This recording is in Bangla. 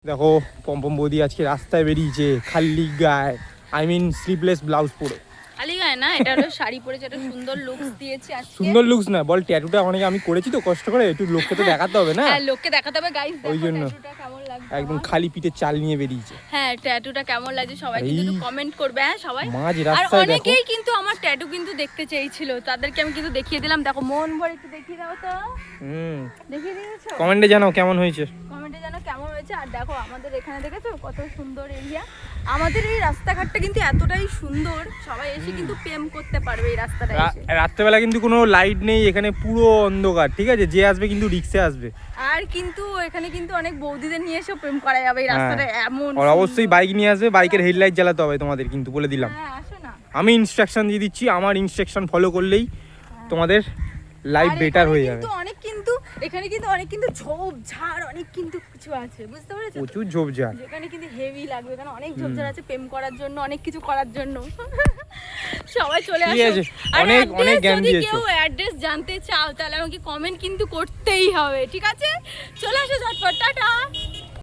দেখো পম্পম বৌদি আজকে রাস্তায় বেরিয়েছে খালি গায়ে, আই মিন স্লিভলেস ব্লাউজ পরে। খালি গায়ে না, এটা হলো শাড়ি পরেছে, একটা সুন্দর লুকস দিয়েছে আজকে। সুন্দর লুকস না, বল ট্যাটুটা অনেকে আমি করেছি তো কষ্ট করে, একটু লোককে তো দেখাতে হবে না। হ্যাঁ, লোককে দেখাতে হবে গাইস, দেখো ওই জন্য ট্যাটুটা কেমন লাগছে একদম আমার। খালি পিঠে চাল নিয়ে বেরিয়েছে। হ্যাঁ, ট্যাটুটা কেমন লাগছে সবাই কিন্তু একটু কমেন্ট করবে। হ্যাঁ সবাই, মাঝ আর রাস্তায় দেখো। অনেকেই কিন্তু আমার ট্যাটু কিন্তু দেখতে চেয়েছিল, তাদেরকে আমি কিন্তু দেখিয়ে দিলাম। দেখো মন ভরে একটু দেখিয়ে দাও তো। দেখিয়ে দিয়েছো? কমেন্টে জানাও কেমন হয়েছে। কমেন্টে জানো কেমন হয়েছে। আর দেখো আমাদের এখানে দেখেছো কত সুন্দর এরিয়া। আমাদের এই রাস্তাঘাটটা কিন্তু এতটাই সুন্দর, সবাই এসে কিন্তু প্রেম করতে পারবে এই রাস্তাটা এসে। রাত্রেবেলা কিন্তু কোনো লাইট নেই এখানে, পুরো অন্ধকার, ঠিক আছে? যে আসবে কিন্তু রিক্সে আসবে। আর কিন্তু এখানে কিন্তু অনেক বৌদিদের নিয়ে এসেও প্রেম করা যাবে এই রাস্তাটা এমন। আর অবশ্যই বাইক নিয়ে আসবে, বাইকের হেডলাইট জ্বালাতে হবে তোমাদের, কিন্তু বলে দিলাম। হ্যাঁ আসো না। আমি ইনস্ট্রাকশন দিয়ে দিচ্ছি, আমার ইনস্ট্রাকশন ফলো করলেই তোমাদের লাইফ বেটার হয়ে যাবে। এখানে কিন্তু অনেক কিন্তু ঝোপঝাড় অনেক কিন্তু কিছু আছে, বুঝতে পেরেছো? প্রচুর ঝোপঝাড়, যেখানে কিন্তু হেভি লাগবে, এখানে অনেক ঝোপঝাড় আছে প্রেম করার জন্য, অনেক কিছু করার জন্য। সবাই চলে ঠিক আসো। আছে, আর অনেক অনেক জ্ঞান যদি দিয়েছো। কেউ অ্যাড্রেস জানতে চাও তাহলে আমাকে কমেন্ট কিন্তু করতেই হবে, ঠিক আছে? চলে আসো ঝটপট, টাটা।